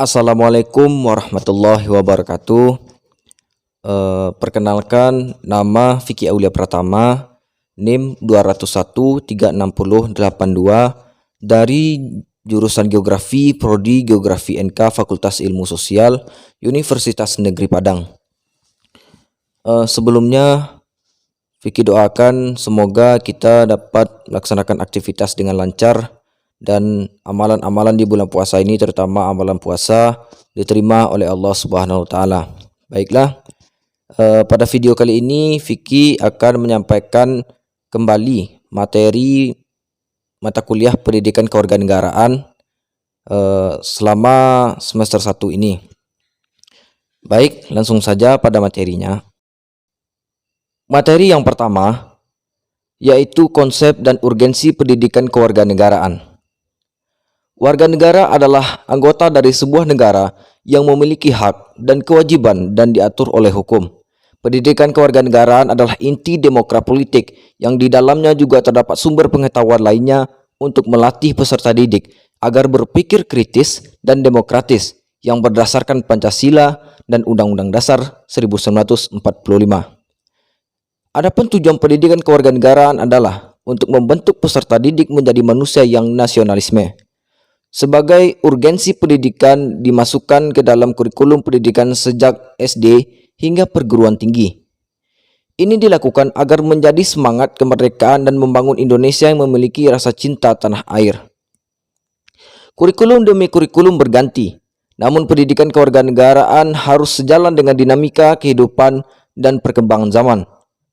Assalamualaikum warahmatullahi wabarakatuh. Perkenalkan, nama Vicky Aulia Pratama, NIM 201368082 dari jurusan Geografi, Prodi Geografi NK Fakultas Ilmu Sosial, Universitas Negeri Padang. Sebelumnya, Vicky doakan semoga kita dapat melaksanakan aktivitas dengan lancar dan amalan-amalan di bulan puasa ini, terutama amalan puasa, diterima oleh Allah Subhanahu wa taala. Baiklah, pada video kali ini Vicky akan menyampaikan kembali materi mata kuliah Pendidikan Kewarganegaraan selama semester 1 ini. Baik, langsung saja pada materinya. Materi yang pertama yaitu konsep dan urgensi pendidikan kewarganegaraan. Warga negara adalah anggota dari sebuah negara yang memiliki hak dan kewajiban dan diatur oleh hukum. Pendidikan kewarganegaraan adalah inti demokrasi politik yang di dalamnya juga terdapat sumber pengetahuan lainnya untuk melatih peserta didik agar berpikir kritis dan demokratis yang berdasarkan Pancasila dan Undang-Undang Dasar 1945. Adapun tujuan pendidikan kewarganegaraan adalah untuk membentuk peserta didik menjadi manusia yang nasionalisme. Sebagai urgensi pendidikan dimasukkan ke dalam kurikulum pendidikan sejak SD hingga perguruan tinggi. Ini dilakukan agar menjadi semangat kemerdekaan dan membangun Indonesia yang memiliki rasa cinta tanah air. Kurikulum demi kurikulum berganti, namun pendidikan kewarganegaraan harus sejalan dengan dinamika kehidupan dan perkembangan zaman.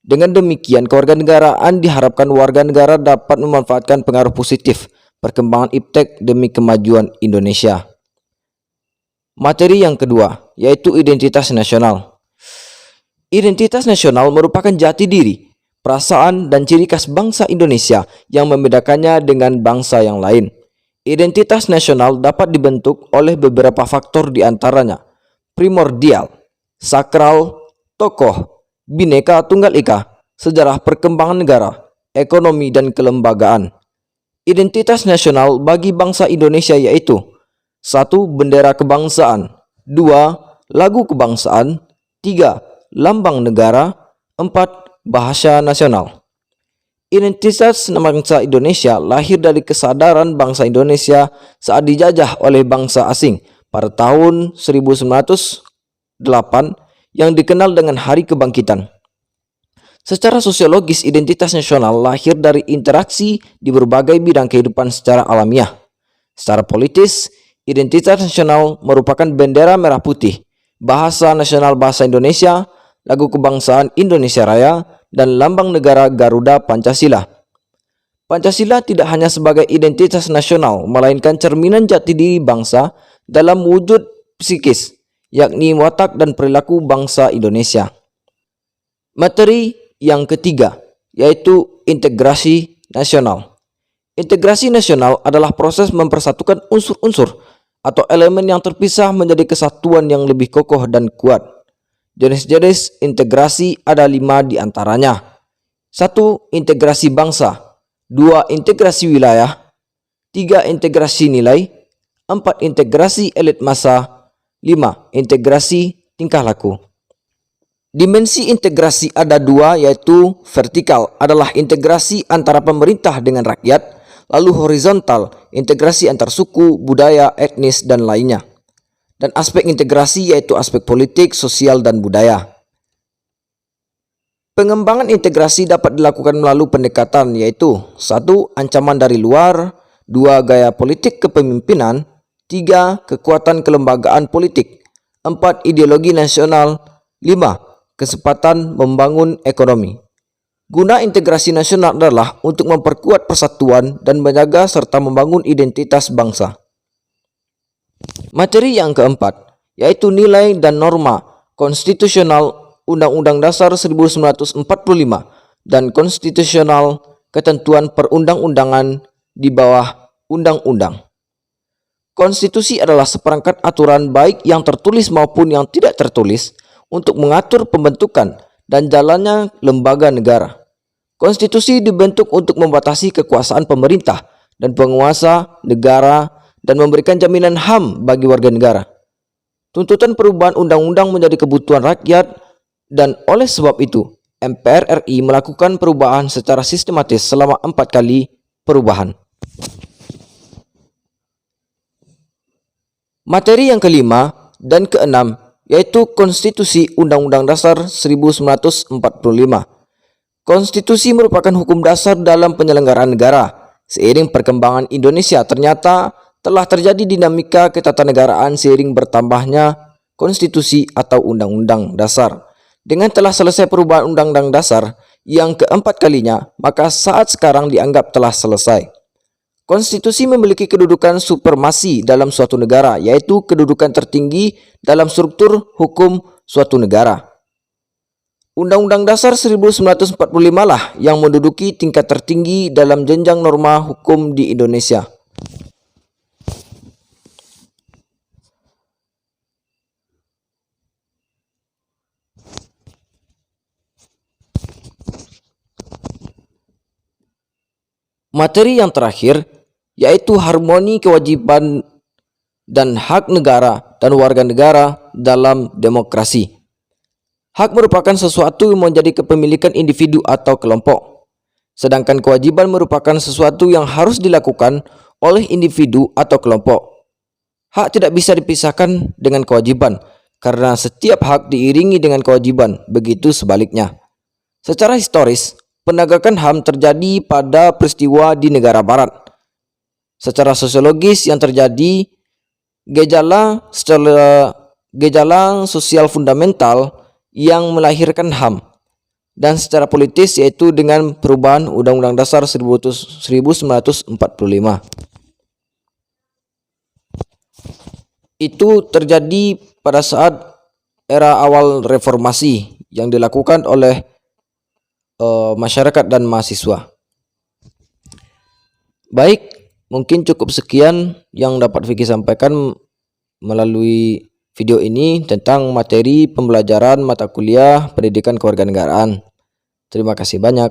Dengan demikian, kewarganegaraan diharapkan warga negara dapat memanfaatkan pengaruh positif perkembangan iptek demi kemajuan Indonesia. Materi yang kedua, yaitu identitas nasional. Identitas nasional merupakan jati diri, perasaan, dan ciri khas bangsa Indonesia yang membedakannya dengan bangsa yang lain. Identitas nasional dapat dibentuk oleh beberapa faktor diantaranya primordial, sakral, tokoh, Bhinneka Tunggal Ika, sejarah perkembangan negara, ekonomi, dan kelembagaan. Identitas nasional bagi bangsa Indonesia yaitu 1. Bendera kebangsaan, 2. Lagu kebangsaan, 3. Lambang negara, 4. Bahasa nasional. Identitas bangsa Indonesia lahir dari kesadaran bangsa Indonesia saat dijajah oleh bangsa asing pada tahun 1908 yang dikenal dengan Hari Kebangkitan. Secara sosiologis, identitas nasional lahir dari interaksi di berbagai bidang kehidupan secara alamiah. Secara politis, identitas nasional merupakan bendera merah putih, bahasa nasional bahasa Indonesia, lagu kebangsaan Indonesia Raya, dan lambang negara Garuda Pancasila. Pancasila tidak hanya sebagai identitas nasional, melainkan cerminan jati diri bangsa dalam wujud psikis, yakni watak dan perilaku bangsa Indonesia. Materi yang ketiga, yaitu integrasi nasional. Integrasi nasional adalah proses mempersatukan unsur-unsur atau elemen yang terpisah menjadi kesatuan yang lebih kokoh dan kuat. Jenis-jenis integrasi ada 5 diantaranya. 1. Integrasi bangsa, 2. Integrasi wilayah, 3. Integrasi nilai, 4. Integrasi elit massa, 5. Integrasi tingkah laku. Dimensi integrasi ada 2, yaitu vertikal adalah integrasi antara pemerintah dengan rakyat, lalu horizontal integrasi antar suku, budaya, etnis, dan lainnya. Dan aspek integrasi yaitu aspek politik, sosial, dan budaya. Pengembangan integrasi dapat dilakukan melalui pendekatan yaitu 1. Ancaman dari luar, 2. Gaya politik kepemimpinan, 3. Kekuatan kelembagaan politik, 4. Ideologi nasional, 5. Kesempatan membangun ekonomi. Guna integrasi nasional adalah untuk memperkuat persatuan dan menjaga serta membangun identitas bangsa. Materi yang keempat, yaitu nilai dan norma konstitusional Undang-Undang Dasar 1945 dan konstitusional ketentuan perundang-undangan di bawah undang-undang. Konstitusi adalah seperangkat aturan baik yang tertulis maupun yang tidak tertulis untuk mengatur pembentukan dan jalannya lembaga negara. Konstitusi dibentuk untuk membatasi kekuasaan pemerintah dan penguasa negara dan memberikan jaminan HAM bagi warga negara. Tuntutan perubahan undang-undang menjadi kebutuhan rakyat dan oleh sebab itu MPR RI melakukan perubahan secara sistematis selama 4 kali perubahan. Materi yang kelima dan keenam yaitu Konstitusi Undang-Undang Dasar 1945. Konstitusi merupakan hukum dasar dalam penyelenggaraan negara. Seiring perkembangan Indonesia, ternyata telah terjadi dinamika ketatanegaraan seiring bertambahnya konstitusi atau undang-undang dasar. Dengan telah selesai perubahan undang-undang dasar yang keempat kalinya, maka saat sekarang dianggap telah selesai. Konstitusi memiliki kedudukan supremasi dalam suatu negara, yaitu kedudukan tertinggi dalam struktur hukum suatu negara. Undang-Undang Dasar 1945 lah yang menduduki tingkat tertinggi dalam jenjang norma hukum di Indonesia. Materi yang terakhir yaitu harmoni kewajiban dan hak negara dan warga negara dalam demokrasi. Hak merupakan sesuatu yang menjadi kepemilikan individu atau kelompok, sedangkan kewajiban merupakan sesuatu yang harus dilakukan oleh individu atau kelompok. Hak tidak bisa dipisahkan dengan kewajiban, karena setiap hak diiringi dengan kewajiban, begitu sebaliknya. Secara historis, penegakan HAM terjadi pada peristiwa di negara barat. Secara sosiologis yang terjadi, gejala sosial fundamental yang melahirkan HAM, dan secara politis yaitu dengan perubahan Undang-Undang Dasar 1945. Itu terjadi pada saat era awal reformasi yang dilakukan oleh masyarakat dan mahasiswa. Baik, mungkin cukup sekian yang dapat Vicky sampaikan melalui video ini tentang materi pembelajaran mata kuliah pendidikan kewarganegaraan. Terima kasih banyak.